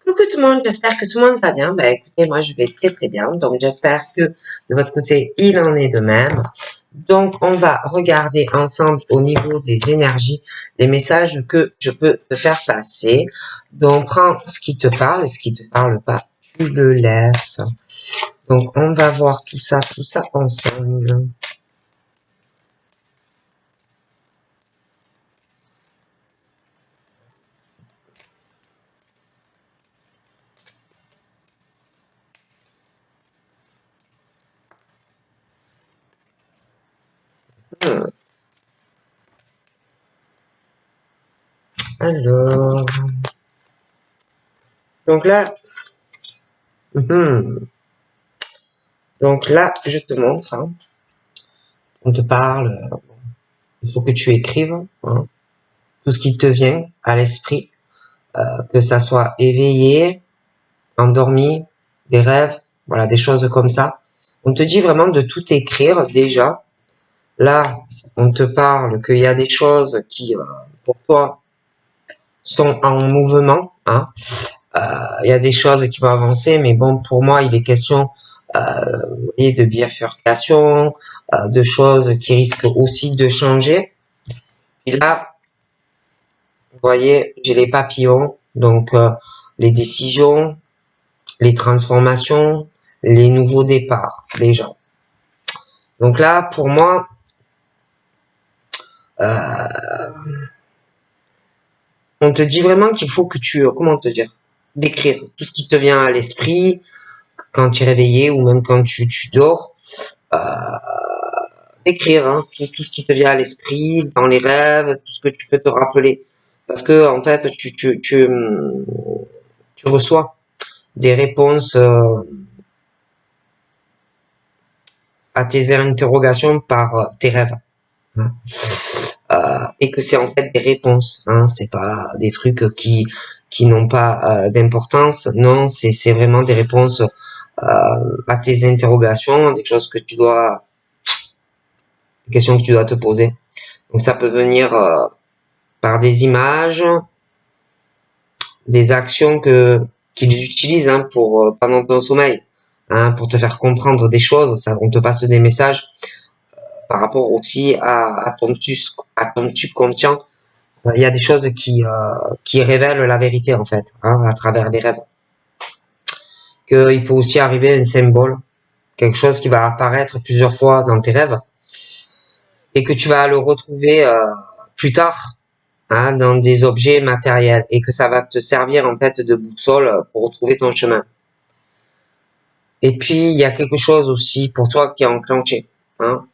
Coucou tout le monde, j'espère que tout le monde va bien. Ben écoutez, moi je vais très très bien. Donc j'espère que de votre côté, il en est de même. Donc on va regarder ensemble au niveau des énergies, les messages que je peux te faire passer. Donc prends ce qui te parle et ce qui te parle pas, tu le laisses. Donc on va voir tout ça ensemble. Alors, donc là, donc là, je te montre, hein. On te parle, il faut que tu écrives, hein, tout ce qui te vient à l'esprit, que ça soit éveillé, endormi, des rêves, voilà, des choses comme ça. On te dit vraiment de tout écrire déjà. Là, on te parle qu'il y a des choses qui, pour toi, sont en mouvement, hein. Il y a des choses qui vont avancer, mais bon, pour moi, il est question et de bifurcation, de choses qui risquent aussi de changer. Et là, vous voyez, j'ai les papillons, donc les décisions, les transformations, les nouveaux départs, déjà. Donc là, pour moi, on te dit vraiment qu'il faut que tu, comment te dire, d'écrire tout ce qui te vient à l'esprit, quand tu es réveillé ou même quand tu dors, euh, écrire hein, tout ce qui te vient à l'esprit, dans les rêves, tout ce que tu peux te rappeler. Parce que en fait, tu reçois des réponses à tes interrogations par tes rêves. Hein. Et que c'est en fait des réponses, hein, c'est pas des trucs qui n'ont pas d'importance, non, c'est vraiment des réponses à tes interrogations, des choses que tu dois, des questions que tu dois te poser. Donc ça peut venir par des images, des actions que qu'ils utilisent hein, pour pendant ton sommeil, hein, pour te faire comprendre des choses. Ça, on te passe des messages par rapport aussi à ton subconscient. Il y a des choses qui révèlent la vérité en fait, hein, à travers les rêves. Qu'il peut aussi arriver un symbole, quelque chose qui va apparaître plusieurs fois dans tes rêves et que tu vas le retrouver plus tard hein, dans des objets matériels et que ça va te servir en fait de boussole pour retrouver ton chemin. Et puis il y a quelque chose aussi pour toi qui est enclenché, hein,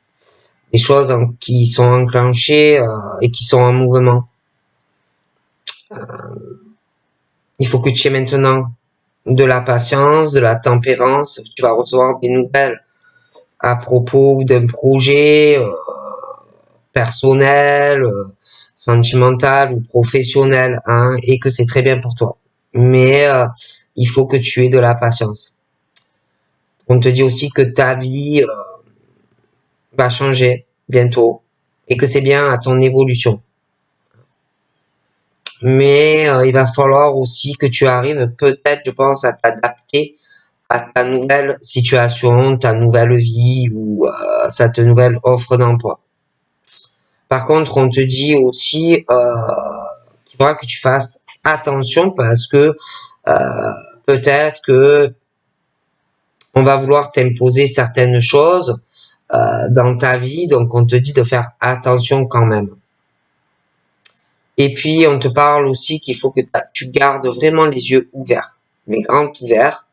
des choses qui sont enclenchées et qui sont en mouvement. Il faut que tu aies maintenant de la patience, de la tempérance. Tu vas recevoir des nouvelles à propos d'un projet personnel, sentimental ou professionnel, hein, et que c'est très bien pour toi. Mais il faut que tu aies de la patience. On te dit aussi que ta vie va changer bientôt et que c'est bien à ton évolution. Mais il va falloir aussi que tu arrives peut-être, je pense, à t'adapter à ta nouvelle situation, ta nouvelle vie ou cette nouvelle offre d'emploi. Par contre, on te dit aussi qu'il faudra que tu fasses attention parce que peut-être que on va vouloir t'imposer certaines choses dans ta vie, donc on te dit de faire attention quand même. Et puis, on te parle aussi qu'il faut que tu gardes vraiment les yeux ouverts, mais grands ouverts,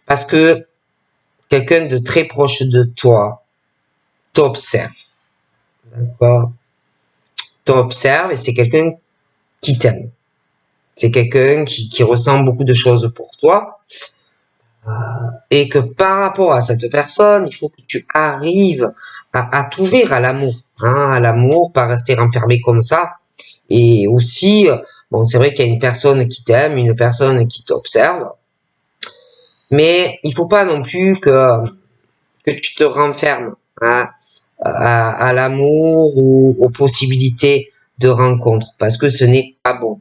parce que quelqu'un de très proche de toi t'observe. D'accord? T'observe et c'est quelqu'un qui t'aime. C'est quelqu'un qui ressent beaucoup de choses pour toi. Et que par rapport à cette personne, il faut que tu arrives à t'ouvrir à l'amour. Hein, à l'amour, pas rester renfermé comme ça. Et aussi, bon, c'est vrai qu'il y a une personne qui t'aime, une personne qui t'observe. Mais il faut pas non plus que tu te renfermes hein, à l'amour ou aux possibilités de rencontre, parce que ce n'est pas bon.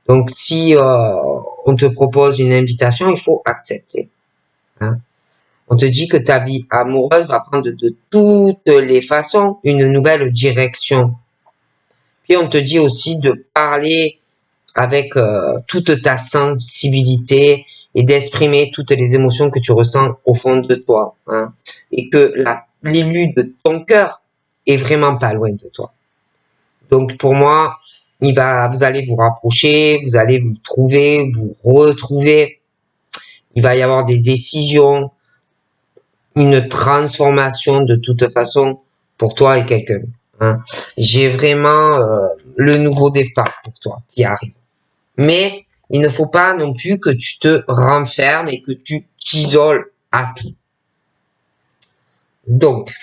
Donc, si on te propose une invitation, il faut accepter. Hein. On te dit que ta vie amoureuse va prendre de toutes les façons une nouvelle direction. Puis on te dit aussi de parler avec toute ta sensibilité et d'exprimer toutes les émotions que tu ressens au fond de toi. Hein. Et que l'élu de ton cœur est vraiment pas loin de toi. Donc pour moi, vous allez vous rapprocher, vous allez vous trouver, vous retrouver. Il va y avoir des décisions, une transformation de toute façon pour toi et quelqu'un. Hein. J'ai vraiment le nouveau départ pour toi qui arrive. Mais il ne faut pas non plus que tu te renfermes et que tu t'isoles à tout. Donc,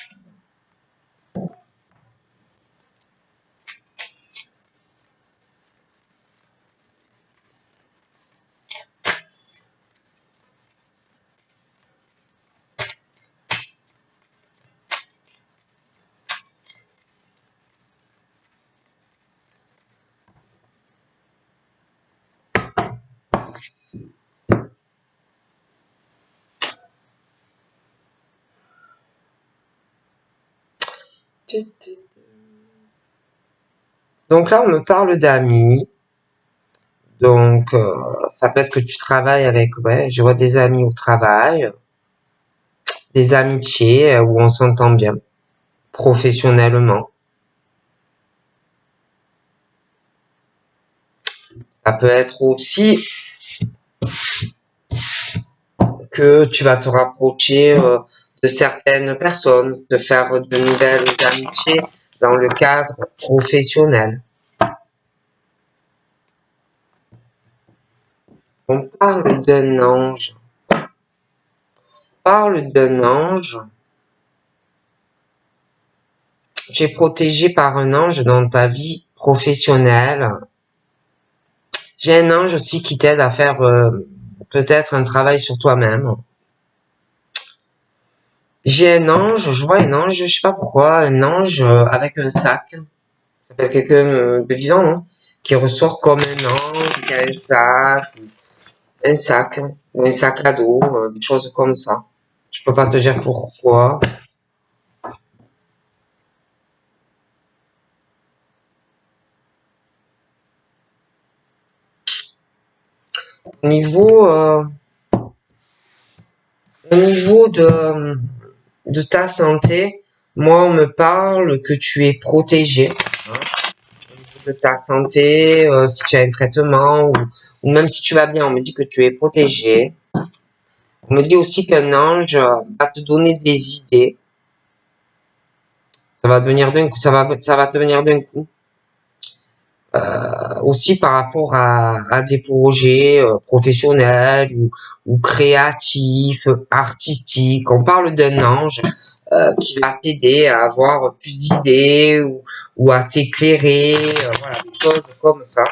là, on me parle d'amis. Donc, ça peut être que tu travailles avec, ouais, je vois des amis au travail, des amitiés où on s'entend bien, professionnellement. Ça peut être aussi que tu vas te rapprocher de certaines personnes, de faire de nouvelles amitiés dans le cadre professionnel. On parle d'un ange. Parle d'un ange. Tu es protégé par un ange dans ta vie professionnelle. J'ai un ange aussi qui t'aide à faire peut-être un travail sur toi-même. J'ai un ange, je vois un ange, je sais pas pourquoi, un ange avec un sac. Ça s'appelle quelqu'un de vivant, hein, qui ressort comme un ange, qui a ou un sac à dos, des choses comme ça. Je peux pas te dire pourquoi. Au niveau, au niveau de ta santé, moi on me parle que tu es protégé. Hein, de ta santé, si tu as un traitement ou même si tu vas bien, on me dit que tu es protégé. On me dit aussi qu'un ange va te donner des idées. Ça va venir d'un coup, ça va te venir d'un coup. Aussi par rapport à des projets professionnels ou créatifs, artistiques. On parle d'un ange qui va t'aider à avoir plus d'idées ou à t'éclairer, voilà, des choses comme ça.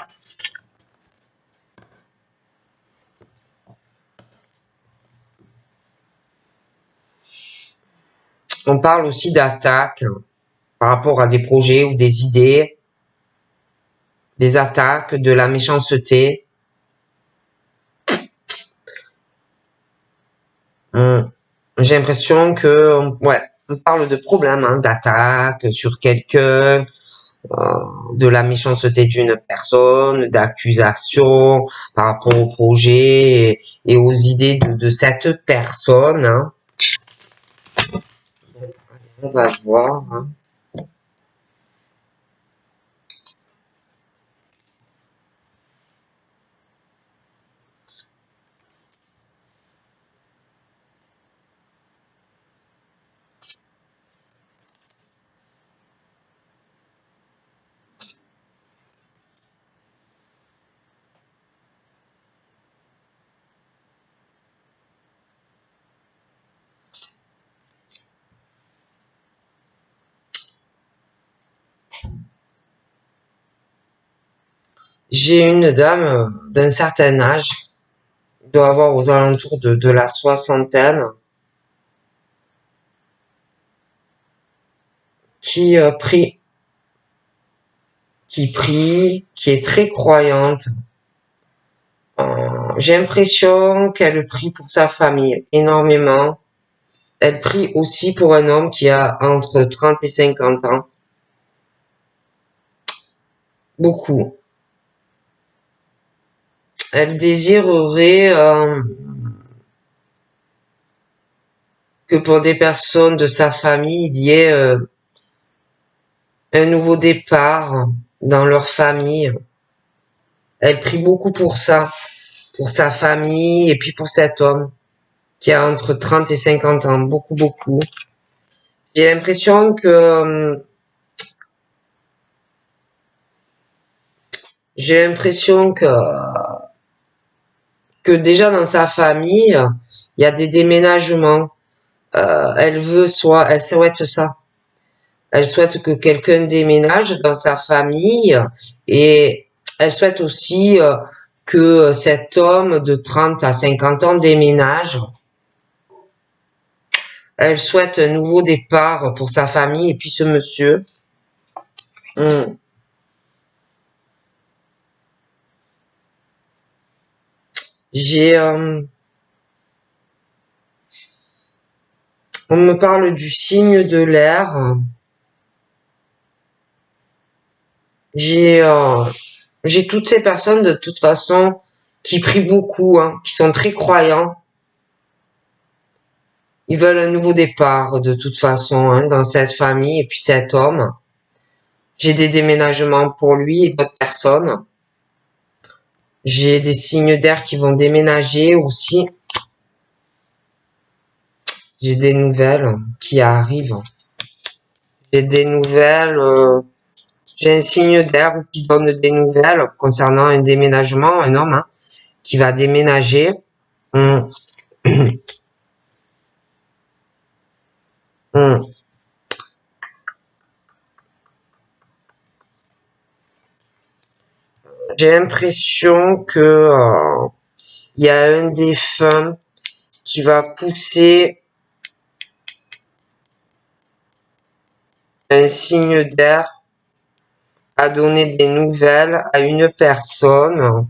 On parle aussi d'attaques par rapport à des projets ou des idées, des attaques, de la méchanceté. J'ai l'impression que, ouais, on parle de problèmes, hein, d'attaques sur quelqu'un, de la méchanceté d'une personne, d'accusations par rapport au projet et aux idées de cette personne. Hein. On va voir. Hein. J'ai une dame d'un certain âge, doit avoir aux alentours de la soixantaine, qui prie, qui est très croyante. j'ai l'impression qu'elle prie pour sa famille énormément. Elle prie aussi pour un homme qui a entre 30 et 50 ans. Beaucoup. Elle désirerait que pour des personnes de sa famille, il y ait un nouveau départ dans leur famille. Elle prie beaucoup pour ça, pour sa famille et puis pour cet homme qui a entre 30 et 50 ans, beaucoup, beaucoup. J'ai l'impression que déjà dans sa famille, il y a des déménagements. Elle souhaite ça. Elle souhaite que quelqu'un déménage dans sa famille et elle souhaite aussi que cet homme de 30 à 50 ans déménage. Elle souhaite un nouveau départ pour sa famille et puis ce monsieur. J'ai on me parle du signe de l'air. J'ai toutes ces personnes de toute façon qui prient beaucoup, qui sont très croyants. Ils veulent un nouveau départ de toute façon dans cette famille et puis cet homme. J'ai des déménagements pour lui et d'autres personnes. J'ai des signes d'air qui vont déménager aussi. J'ai des nouvelles qui arrivent. J'ai des nouvelles. J'ai un signe d'air qui donne des nouvelles concernant un déménagement, un homme qui va déménager. J'ai l'impression que il y a un défunt qui va pousser un signe d'air à donner des nouvelles à une personne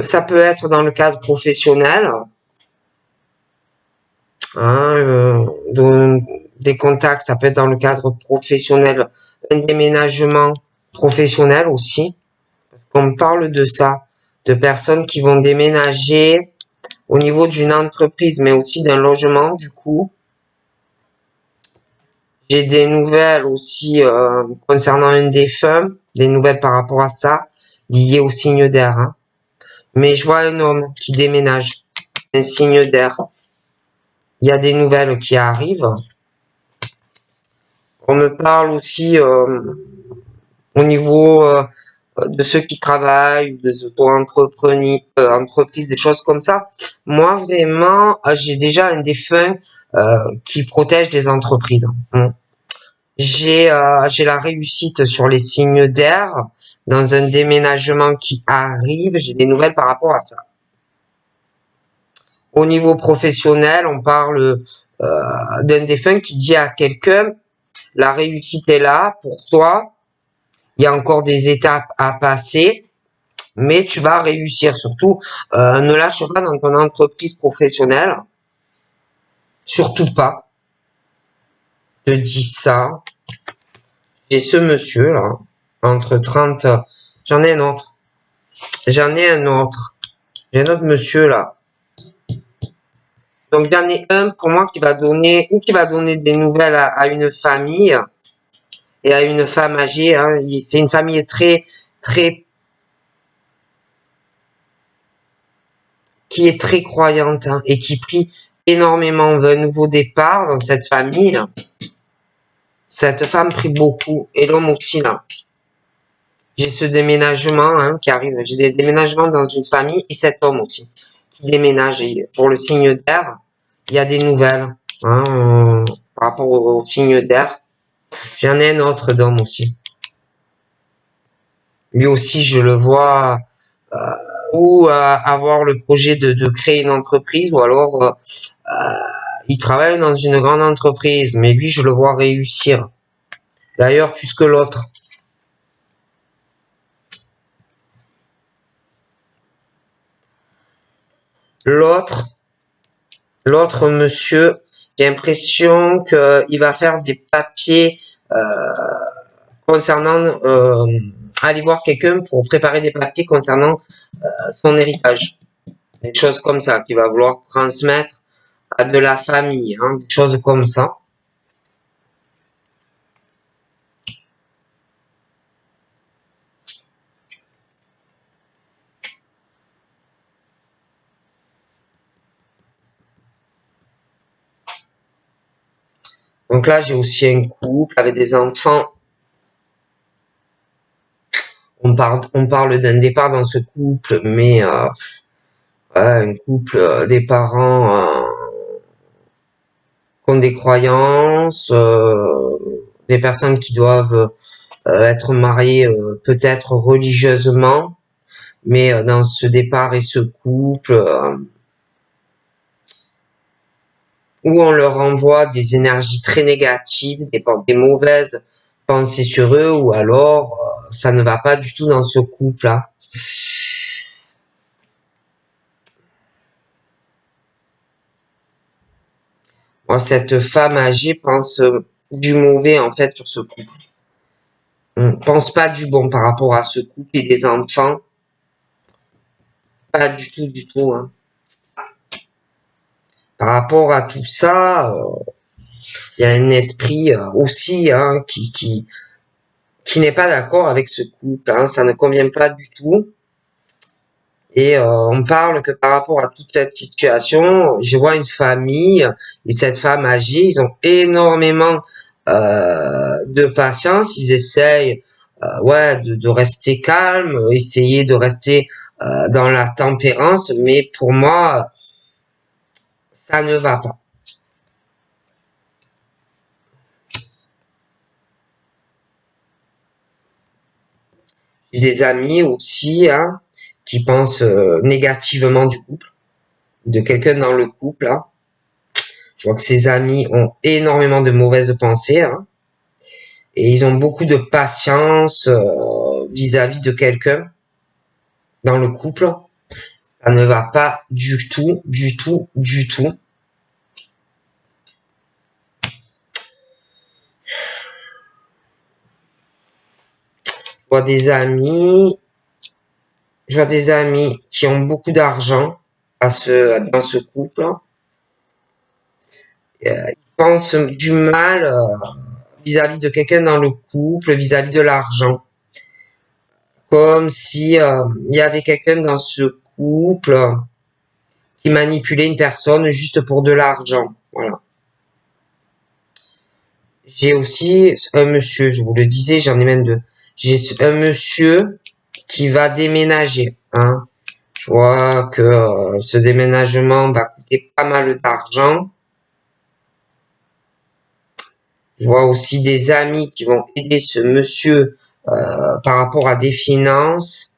ça peut être dans le cadre professionnel, des contacts, ça peut être dans le cadre professionnel, un déménagement professionnel aussi, parce qu'on parle de ça, de personnes qui vont déménager au niveau d'une entreprise, mais aussi d'un logement, du coup. J'ai des nouvelles aussi concernant un défunt, des nouvelles par rapport à ça, liées au signe d'air. Mais je vois un homme qui déménage, un signe d'air. Il y a des nouvelles qui arrivent. On me parle aussi au niveau de ceux qui travaillent, des auto-entreprises, des choses comme ça. Moi, vraiment, j'ai déjà un défunt qui protège des entreprises. J'ai la réussite sur les signes d'air dans un déménagement qui arrive. J'ai des nouvelles par rapport à ça. Au niveau professionnel, on parle d'un défunt qui dit à quelqu'un, la réussite est là pour toi. Il y a encore des étapes à passer, mais tu vas réussir. Surtout, ne lâche pas dans ton entreprise professionnelle. Surtout pas. Je te dis ça. J'ai ce monsieur là, entre 30. J'en ai un autre. J'ai un autre monsieur là. Donc j'en ai un pour moi qui va donner des nouvelles à une famille et à une femme âgée. C'est une famille très qui est très croyante et qui prie énormément. On veut un nouveau départ dans cette famille. Cette femme prie beaucoup et l'homme aussi là. J'ai ce déménagement qui arrive. J'ai des déménagements dans une famille et cet homme aussi qui déménage. Et pour le signe d'air, il y a des nouvelles par rapport au signe d'air. J'en ai un autre d'homme aussi. Lui aussi, je le vois avoir le projet de créer une entreprise ou alors il travaille dans une grande entreprise, mais lui, je le vois réussir. D'ailleurs, plus que l'autre. L'autre, l'autre monsieur, j'ai l'impression qu'il va faire des papiers concernant aller voir quelqu'un pour préparer des papiers concernant son héritage. Des choses comme ça qu'il va vouloir transmettre à de la famille, hein, des choses comme ça. Donc là, j'ai aussi un couple avec des enfants. On parle d'un départ dans ce couple, mais un couple, des parents qui ont des croyances, des personnes qui doivent être mariées peut-être religieusement, mais dans ce départ et ce couple, où on leur envoie des énergies très négatives, des mauvaises pensées sur eux, ou alors ça ne va pas du tout dans ce couple-là. Moi, cette femme âgée pense du mauvais en fait sur ce couple. On pense pas du bon par rapport à ce couple et des enfants. Pas du tout, du tout. Hein. Par rapport à tout ça, il y a un esprit aussi hein, qui n'est pas d'accord avec ce couple. Hein, ça ne convient pas du tout. Et on parle que par rapport à toute cette situation, je vois une famille et cette femme âgée, ils ont énormément de patience. Ils essayent ouais, de rester calmes, essayer de rester dans la tempérance, mais pour moi, ça ne va pas. J'ai des amis aussi hein, qui pensent négativement du couple, de quelqu'un dans le couple. Hein. Je vois que ces amis ont énormément de mauvaises pensées hein, et ils ont beaucoup de patience vis-à-vis de quelqu'un dans le couple. Ça ne va pas du tout, du tout, du tout. Je vois des amis, je vois des amis qui ont beaucoup d'argent dans ce couple. Ils pensent du mal vis-à-vis de quelqu'un dans le couple, vis-à-vis de l'argent. Comme si il y avait quelqu'un dans ce couple qui manipulait une personne juste pour de l'argent. Voilà. J'ai aussi un monsieur, je vous le disais, j'en ai même deux. J'ai un monsieur qui va déménager. Hein. Je vois que ce déménagement va coûter pas mal d'argent. Je vois aussi des amis qui vont aider ce monsieur par rapport à des finances.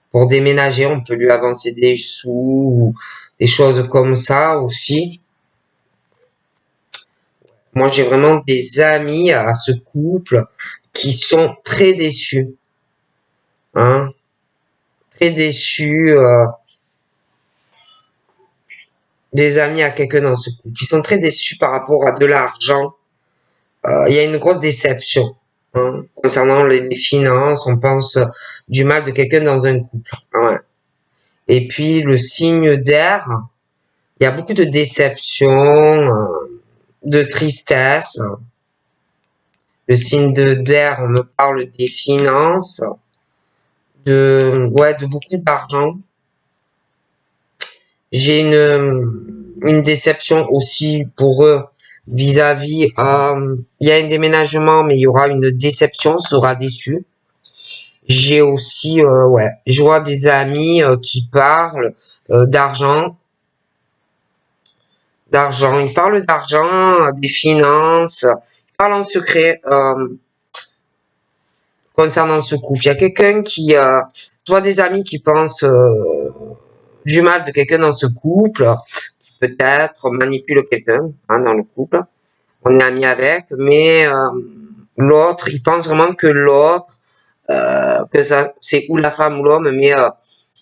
Pour déménager, on peut lui avancer des sous ou des choses comme ça aussi. Moi, j'ai vraiment des amis à ce couple qui sont très déçus. Hein, très déçus. Des amis à quelqu'un dans ce couple qui sont très déçus par rapport à de l'argent. Il y a une grosse déception. Hein, concernant les finances, on pense du mal de quelqu'un dans un couple. Ouais. Et puis le signe d'air, il y a beaucoup de déception, de tristesse. Le signe d'air, on me parle des finances, de beaucoup d'argent. J'ai une déception aussi pour eux vis-à-vis, il y a un déménagement, mais il y aura une déception, on sera déçu. J'ai aussi, ouais, je vois des amis qui parlent d'argent. Ils parlent d'argent, des finances, ils parlent en secret concernant ce couple. Il y a quelqu'un qui, je vois des amis qui pensent du mal de quelqu'un dans ce couple, qui peut-être manipule quelqu'un hein, dans le couple. On est amis avec, mais l'autre, il pense vraiment que l'autre, que ça, c'est ou la femme ou l'homme, mais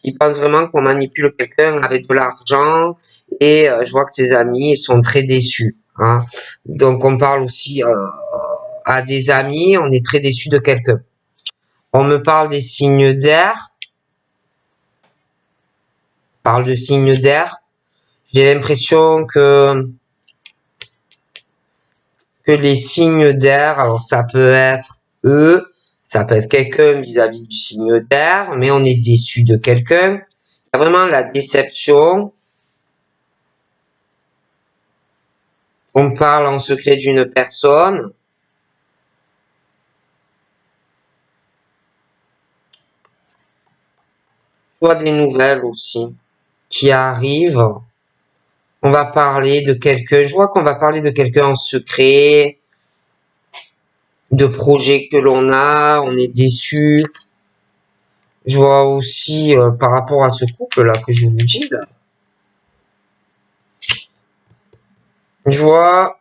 Il pense vraiment qu'on manipule quelqu'un avec de l'argent et je vois que ses amis sont très déçus. Hein. Donc on parle aussi à des amis, on est très déçu de quelqu'un. On me parle des signes d'air. Parle de signes d'air. J'ai l'impression que les signes d'air, alors ça peut être eux, ça peut être quelqu'un vis-à-vis du signe d'air, mais on est déçu de quelqu'un. Il y a vraiment la déception. On parle en secret d'une personne. Je vois des nouvelles aussi qui arrivent. On va parler de quelqu'un. Je vois qu'on va parler de quelqu'un en secret, de projets que l'on a. On est déçu. Je vois aussi par rapport à ce couple-là que je vous dis là. Je vois,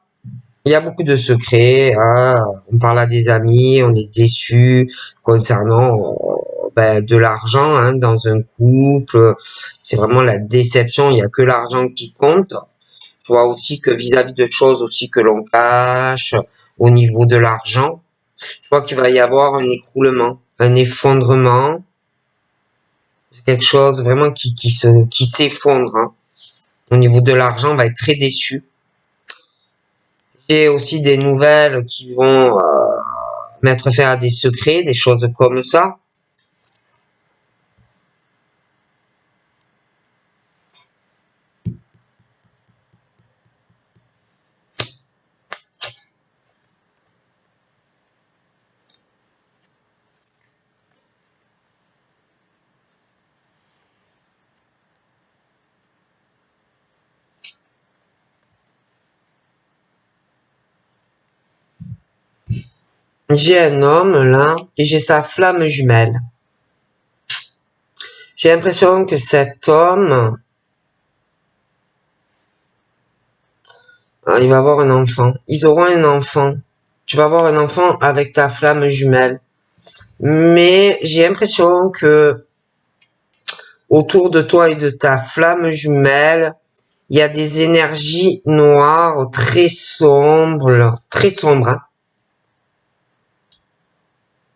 il y a beaucoup de secrets. Hein. On parle à des amis, on est déçu concernant de l'argent hein, dans un couple. C'est vraiment la déception. Il n'y a que l'argent qui compte. Je vois aussi que vis-à-vis de choses aussi que l'on cache au niveau de l'argent, je vois qu'il va y avoir un écroulement, un effondrement, quelque chose vraiment qui s'effondre. Hein. Au niveau de l'argent, on va être très déçu. J'ai aussi des nouvelles qui vont mettre fin à des secrets, des choses comme ça. J'ai un homme là et j'ai sa flamme jumelle. J'ai l'impression que cet homme, il va avoir un enfant. Ils auront un enfant. Tu vas avoir un enfant avec ta flamme jumelle. Mais j'ai l'impression que autour de toi et de ta flamme jumelle, il y a des énergies noires très sombres, hein.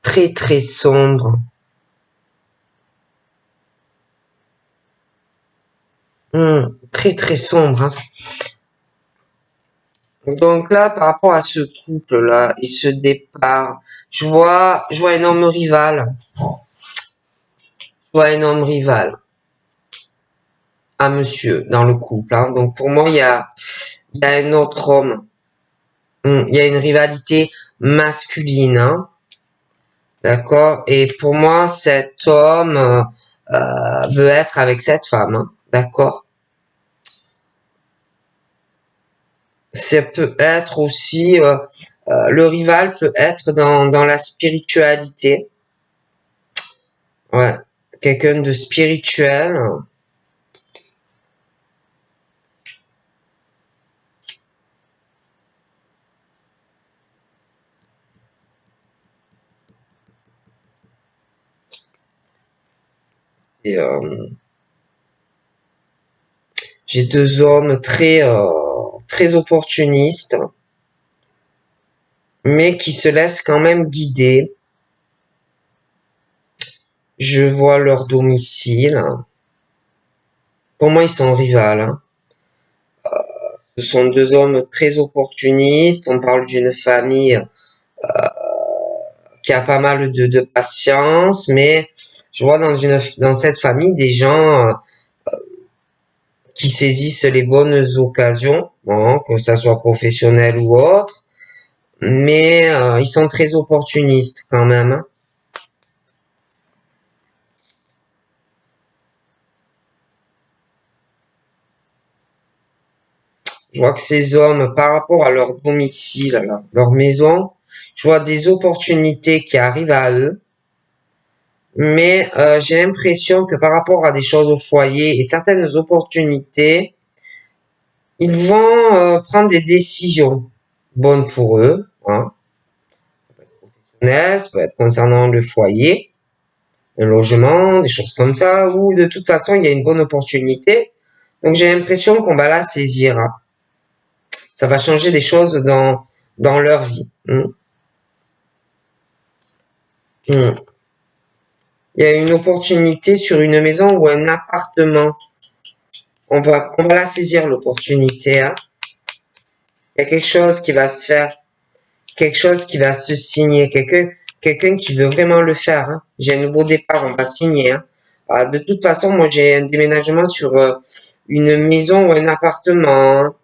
Très très sombres. Très très sombre. Hein. Donc là, par rapport à ce couple-là et ce départ, je vois un homme rival. Je vois un homme rival à monsieur dans le couple. Hein. Donc pour moi, il y a un autre homme. Il y a une rivalité masculine. Hein. D'accord? Et pour moi, cet homme veut être avec cette femme. Hein. D'accord? Ça peut être aussi le rival peut être dans la spiritualité. Ouais, quelqu'un de spirituel. Et j'ai deux hommes très opportunistes, mais qui se laissent quand même guider. Je vois leur domicile. Pour moi, ils sont rivales. Hein. Ce sont deux hommes très opportunistes. On parle d'une famille qui a pas mal de patience, mais je vois dans cette famille des gens qui saisissent les bonnes occasions, bon, que ça soit professionnel ou autre, mais ils sont très opportunistes quand même. Hein. Je vois que ces hommes, par rapport à leur domicile, leur maison, je vois des opportunités qui arrivent à eux, mais j'ai l'impression que par rapport à des choses au foyer et certaines opportunités, ils vont prendre des décisions bonnes pour eux. Hein. Ça peut être professionnel, ça peut être concernant le foyer. un logement, des choses comme ça, ou de toute façon, il y a une bonne opportunité. Donc, j'ai l'impression qu'on va la saisir. Ça va changer des choses dans leur vie. Il y a une opportunité sur une maison ou un appartement. On va la saisir, l'opportunité. Il y a quelque chose qui va se faire, quelque chose qui va se signer, quelqu'un qui veut vraiment le faire. J'ai un nouveau départ, on va signer. De toute façon, moi j'ai un déménagement sur une maison ou un appartement.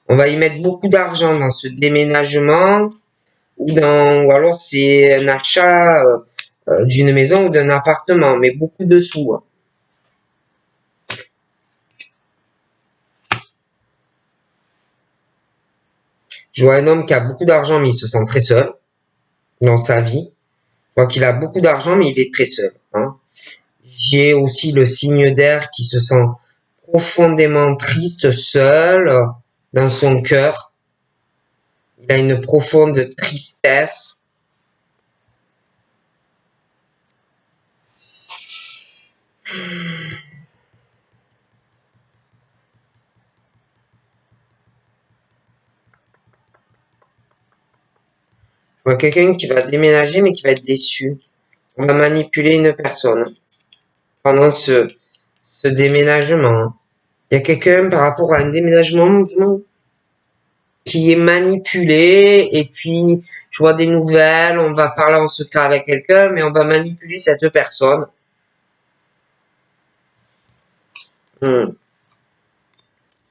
On va y mettre beaucoup d'argent dans ce déménagement ou alors c'est un achat d'une maison ou d'un appartement, mais beaucoup de sous. Je vois un homme qui a beaucoup d'argent, mais il se sent très seul dans sa vie. Je vois qu'il a beaucoup d'argent, mais il est très seul. J'ai aussi le signe d'air qui se sent profondément triste, seul, dans son cœur. Il a une profonde tristesse. Je vois quelqu'un qui va déménager, mais qui va être déçu. On va manipuler une personne pendant ce déménagement. Il y a quelqu'un par rapport à un déménagement qui est manipulé et puis je vois des nouvelles, on va parler en secret avec quelqu'un, mais on va manipuler cette personne.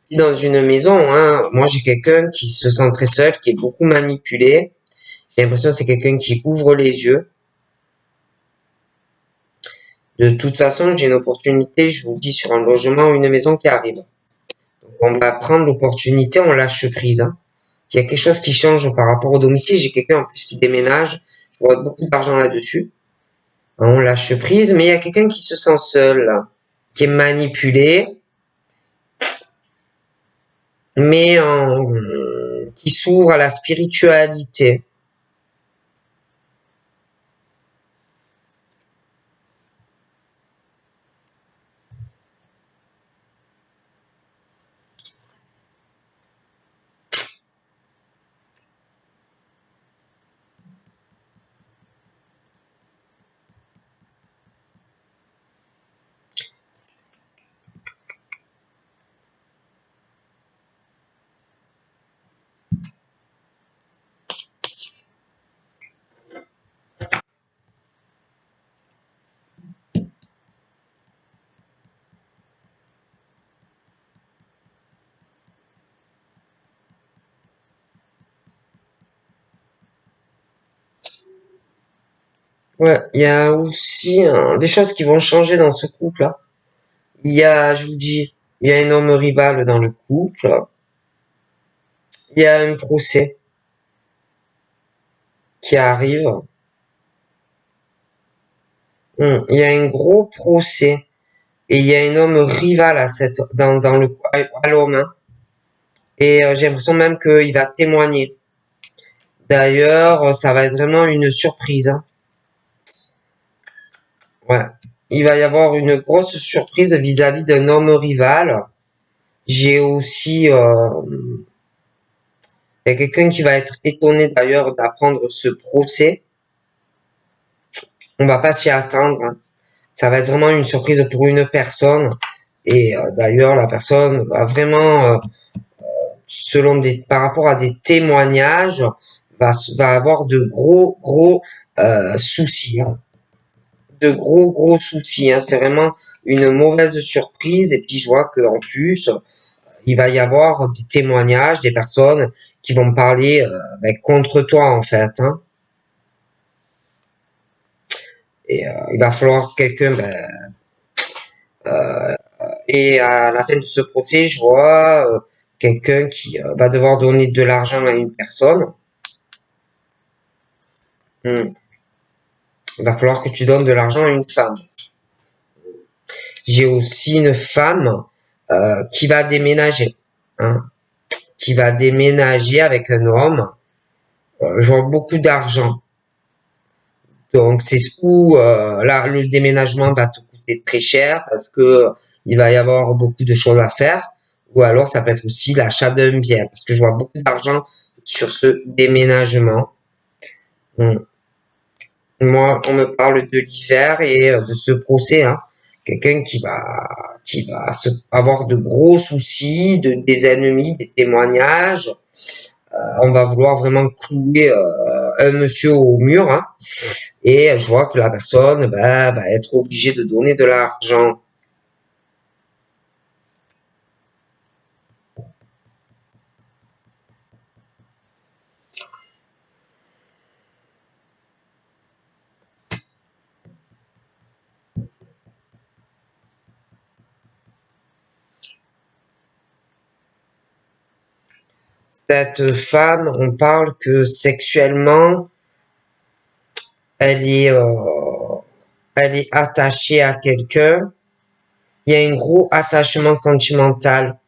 Dans une maison, moi j'ai quelqu'un qui se sent très seul, qui est beaucoup manipulé. J'ai l'impression que c'est quelqu'un qui ouvre les yeux. De toute façon, j'ai une opportunité, je vous le dis, sur un logement ou une maison qui arrive. Donc, on va prendre l'opportunité, on lâche prise. Il y a quelque chose qui change par rapport au domicile. J'ai quelqu'un en plus qui déménage. Je vois beaucoup d'argent là-dessus. On lâche prise, mais il y a quelqu'un qui se sent seul, qui est manipulé, mais qui s'ouvre à la spiritualité. Ouais, il y a aussi des choses qui vont changer dans ce couple-là. Je vous dis, il y a un homme rival dans le couple. Il y a un procès qui arrive. Il y a un gros procès et il y a un homme rival dans le à l'homme. Et j'ai l'impression même qu'il va témoigner. D'ailleurs, ça va être vraiment une surprise. Ouais. Il va y avoir une grosse surprise vis-à-vis d'un homme rival. J'ai aussi il y a quelqu'un qui va être étonné d'ailleurs d'apprendre ce procès. On va pas s'y attendre. Ça va être vraiment une surprise pour une personne. Et d'ailleurs, la personne va vraiment, par rapport à des témoignages, va avoir de gros soucis. De gros soucis. C'est vraiment une mauvaise surprise. Et puis je vois qu'en plus, il va y avoir des témoignages, des personnes qui vont parler contre toi en fait. Et il va falloir quelqu'un. Et à la fin de ce procès, je vois quelqu'un qui va devoir donner de l'argent à une personne. Il va falloir que tu donnes de l'argent à une femme. J'ai aussi une femme qui va déménager. Qui va déménager avec un homme. Je vois beaucoup d'argent. Donc c'est où là le déménagement va te coûter très cher parce que il va y avoir beaucoup de choses à faire. Ou alors ça peut être aussi l'achat d'un bien parce que je vois beaucoup d'argent sur ce déménagement. Hmm. Moi, on me parle de l'hiver et de ce procès, hein. Quelqu'un qui va avoir de gros soucis, des ennemis, des témoignages. On va vouloir vraiment clouer un monsieur au mur, hein. Et je vois que la personne va être obligée de donner de l'argent. Cette femme, on parle que sexuellement, elle est, euh, elle est attachée à quelqu'un. Il y a un gros attachement sentimental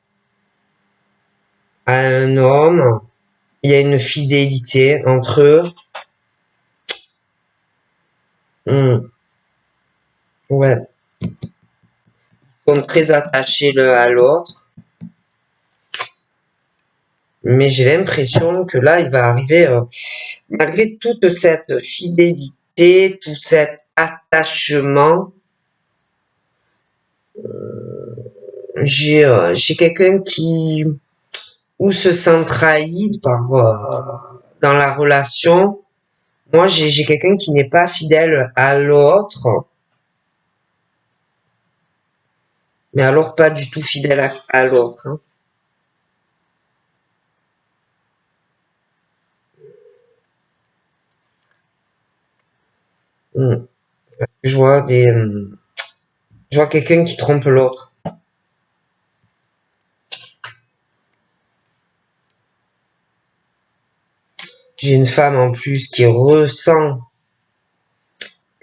à un homme. Il y a une fidélité entre eux. Hmm, ouais, ils sont très attachés l'un à l'autre. Mais j'ai l'impression que là, il va arriver, malgré toute cette fidélité, tout cet attachement, j'ai quelqu'un qui ou se sent trahi dans la relation. Moi, j'ai quelqu'un qui n'est pas fidèle à l'autre, mais alors pas du tout fidèle à l'autre, hein. Hmm. Je vois je vois quelqu'un qui trompe l'autre. J'ai une femme en plus qui ressent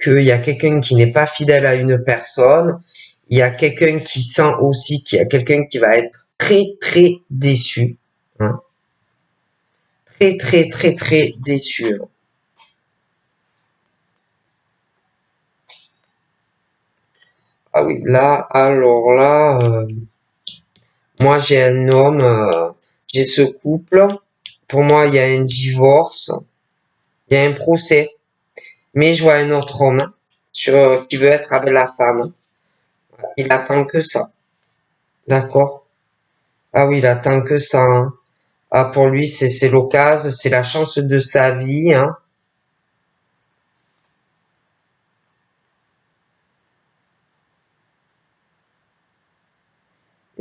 qu'il y a quelqu'un qui n'est pas fidèle à une personne. Il y a quelqu'un qui sent aussi qu'il y a quelqu'un qui va être très très déçu, hein. Très très très très déçu. Ah oui, là, alors là, moi j'ai un homme, j'ai ce couple. Pour moi, il y a un divorce, il y a un procès. Mais je vois un autre homme qui veut être avec la femme. Il attend que ça. D'accord? Ah oui, il attend que ça, hein. Ah, pour lui, c'est l'occasion, c'est la chance de sa vie, hein.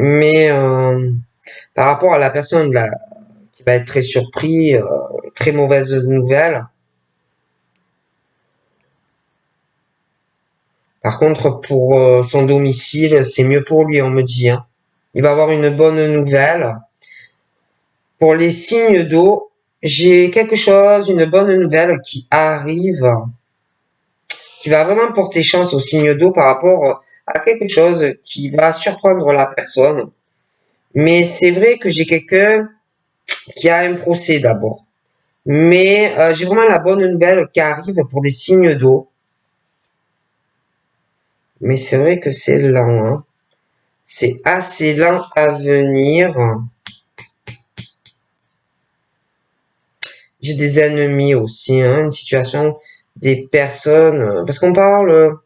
Mais par rapport à la personne là, qui va être très surpris, très mauvaise nouvelle. Par contre, pour son domicile, c'est mieux pour lui, on me dit, hein. Il va avoir une bonne nouvelle. Pour les signes d'eau, j'ai quelque chose, une bonne nouvelle qui arrive, qui va vraiment porter chance aux signes d'eau par rapport à quelque chose qui va surprendre la personne. Mais c'est vrai que j'ai quelqu'un qui a un procès d'abord. Mais j'ai vraiment la bonne nouvelle qui arrive pour des signes d'eau. Mais c'est vrai que c'est lent, hein. C'est assez lent à venir. J'ai des ennemis aussi, hein, une situation des personnes, parce qu'on parle,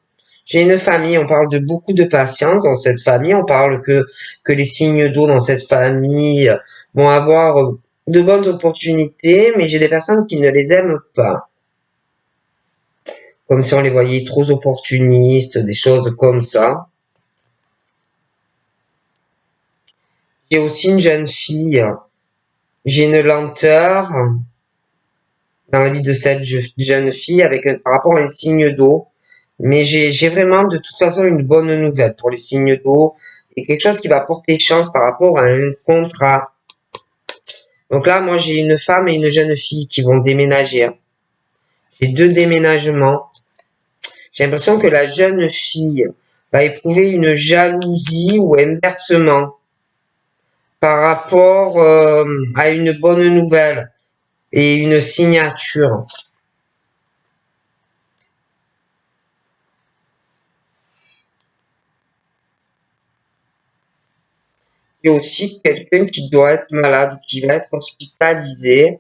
j'ai une famille, on parle de beaucoup de patience dans cette famille, on parle que les signes d'eau dans cette famille vont avoir de bonnes opportunités, mais j'ai des personnes qui ne les aiment pas. Comme si on les voyait trop opportunistes, des choses comme ça. J'ai aussi une jeune fille, j'ai une lenteur dans la vie de cette jeune fille avec par rapport à un signe d'eau. Mais j'ai vraiment de toute façon une bonne nouvelle pour les signes d'eau et quelque chose qui va porter chance par rapport à un contrat. Donc là, moi, j'ai une femme et une jeune fille qui vont déménager. J'ai deux déménagements. J'ai l'impression que la jeune fille va éprouver une jalousie ou inversement par rapport à une bonne nouvelle et une signature. Il y a aussi quelqu'un qui doit être malade, qui va être hospitalisé.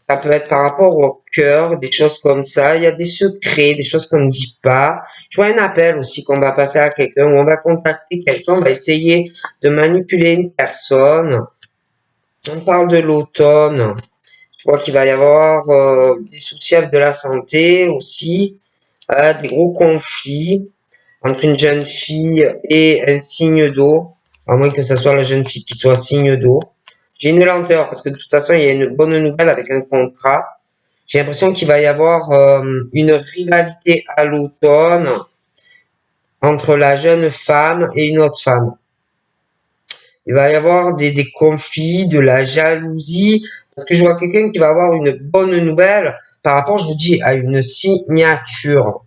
Ça peut être par rapport au cœur, des choses comme ça. Il y a des secrets, des choses qu'on ne dit pas. Je vois un appel aussi qu'on va passer à quelqu'un, ou on va contacter quelqu'un, on va essayer de manipuler une personne. On parle de l'automne. Je vois qu'il va y avoir des soucis de la santé aussi, des gros conflits entre une jeune fille et un signe d'eau, à moins que ce soit la jeune fille qui soit signe d'eau. J'ai une lenteur parce que de toute façon, il y a une bonne nouvelle avec un contrat. J'ai l'impression qu'il va y avoir une rivalité à l'automne entre la jeune femme et une autre femme. Il va y avoir des conflits, de la jalousie, parce que je vois quelqu'un qui va avoir une bonne nouvelle par rapport, je vous dis, à une signature.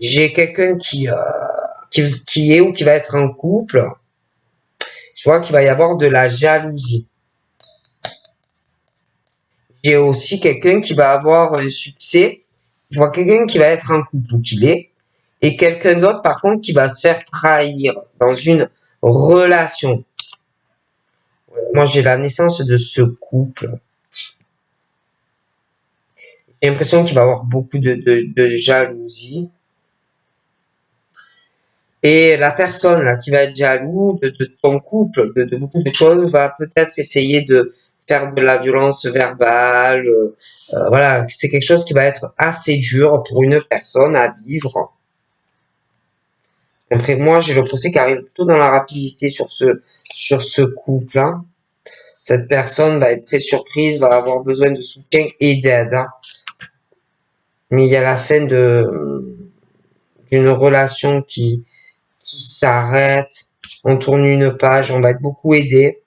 J'ai quelqu'un qui est ou qui va être en couple. Je vois qu'il va y avoir de la jalousie. J'ai aussi quelqu'un qui va avoir un succès. Je vois quelqu'un qui va être en couple ou qui l'est. Et quelqu'un d'autre, par contre, qui va se faire trahir dans une relation. Moi, j'ai la naissance de ce couple. J'ai l'impression qu'il va y avoir beaucoup de jalousie. Et la personne là qui va être jaloux de ton couple, de beaucoup de choses, va peut-être essayer de faire de la violence verbale. Voilà, c'est quelque chose qui va être assez dur pour une personne à vivre. Après, moi, j'ai le procès qui arrive plutôt dans la rapidité sur ce couple-là. Cette personne va être très surprise, va avoir besoin de soutien et d'aide. Hein. Mais il y a la fin d'une relation qui s'arrête. On tourne une page, on va être beaucoup aidé.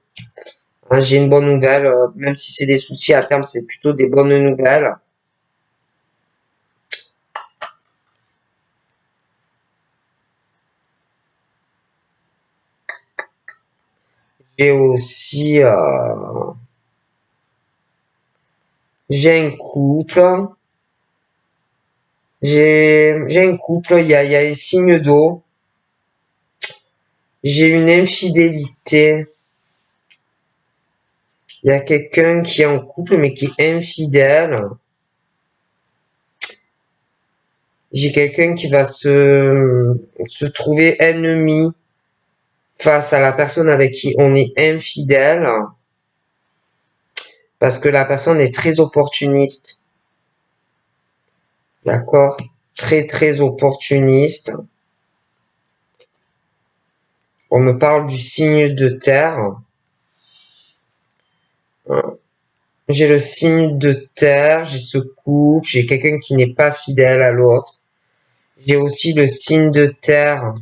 Hein, j'ai une bonne nouvelle, même si c'est des soucis à terme, c'est plutôt des bonnes nouvelles. J'ai aussi j'ai un couple. J'ai un couple, il y a un signe d'eau. J'ai une infidélité. Il y a quelqu'un qui est en couple mais qui est infidèle. J'ai quelqu'un qui va se trouver ennemi face à la personne avec qui on est infidèle parce que la personne est très opportuniste. D'accord? Très très opportuniste. On me parle du signe de terre. J'ai le signe de terre, j'ai ce couple, j'ai quelqu'un qui n'est pas fidèle à l'autre. J'ai aussi le signe de terre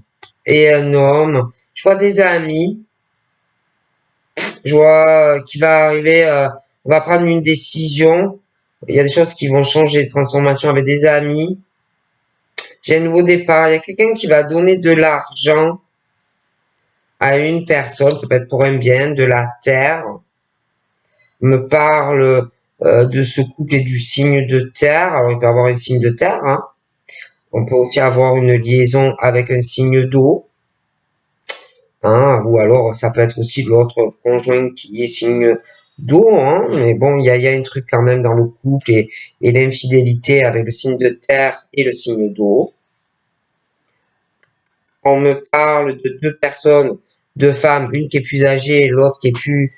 et un homme. Je vois des amis. Je vois qu'il va arriver, on va prendre une décision. Il y a des choses qui vont changer, des transformations avec des amis. J'ai un nouveau départ. Il y a quelqu'un qui va donner de l'argent à une personne. Ça peut être pour un bien, de la terre. On me parle de ce couple et du signe de terre. Alors, il peut avoir un signe de terre, hein. On peut aussi avoir une liaison avec un signe d'eau. Hein, ou alors ça peut être aussi l'autre conjoint qui est signe d'eau, hein, mais bon, il y a un truc quand même dans le couple et l'infidélité avec le signe de terre et le signe d'eau. On me parle de deux personnes, deux femmes, une qui est plus âgée et l'autre qui est plus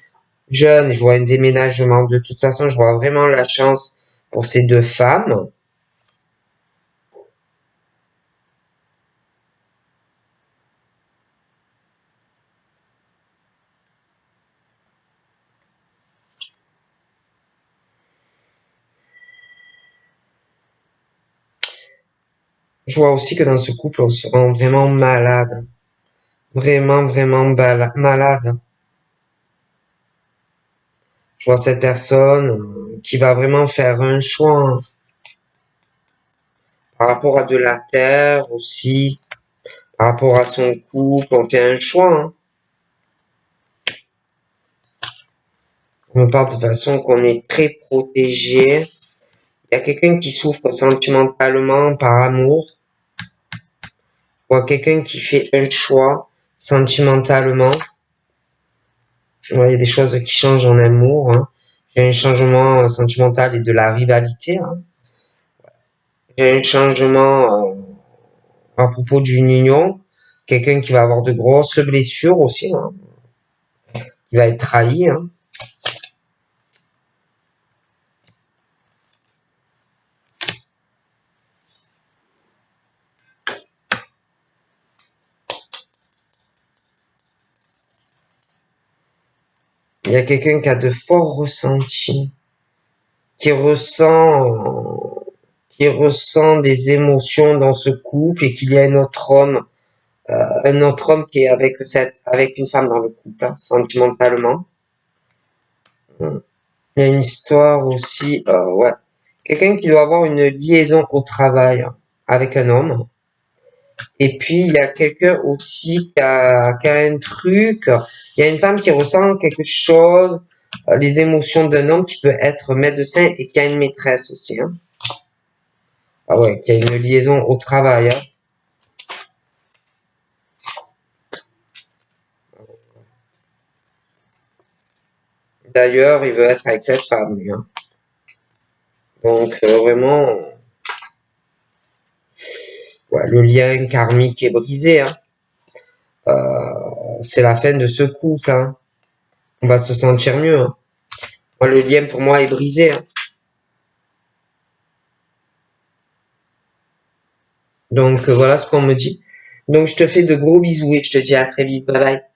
jeune. Je vois un déménagement. De toute façon, je vois vraiment la chance pour ces deux femmes. Je vois aussi que dans ce couple, on se rend vraiment malade. Vraiment, vraiment malade. Je vois cette personne qui va vraiment faire un choix hein, par rapport à de la terre aussi, par rapport à son couple, on fait un choix. Hein. On parle de façon qu'on est très protégé. Il y a quelqu'un qui souffre sentimentalement par amour. Je vois quelqu'un qui fait un choix sentimentalement. Ouais, il y a des choses qui changent en amour. Hein. Il y a un changement sentimental et de la rivalité. Hein. Il y a un changement à propos d'une union. Quelqu'un qui va avoir de grosses blessures aussi, hein, qui va être trahi. Hein. Il y a quelqu'un qui a de forts ressentis, qui ressent, qui ressent des émotions dans ce couple et qu'il y a un autre homme qui est avec une femme dans le couple, hein, sentimentalement. Il y a une histoire aussi, ouais. Quelqu'un qui doit avoir une liaison au travail avec un homme. Et puis, il y a quelqu'un aussi qui a un truc. Il y a une femme qui ressent quelque chose, les émotions d'un homme qui peut être médecin et qui a une maîtresse aussi. Hein. Ah ouais, qui a une liaison au travail. Hein. D'ailleurs, il veut être avec cette femme, lui. Hein. Donc, vraiment, ouais, le lien karmique est brisé. Hein. C'est la fin de ce couple. Hein. On va se sentir mieux. Hein. Moi, le lien pour moi est brisé. Hein. Donc voilà ce qu'on me dit. Donc je te fais de gros bisous et je te dis à très vite. Bye bye.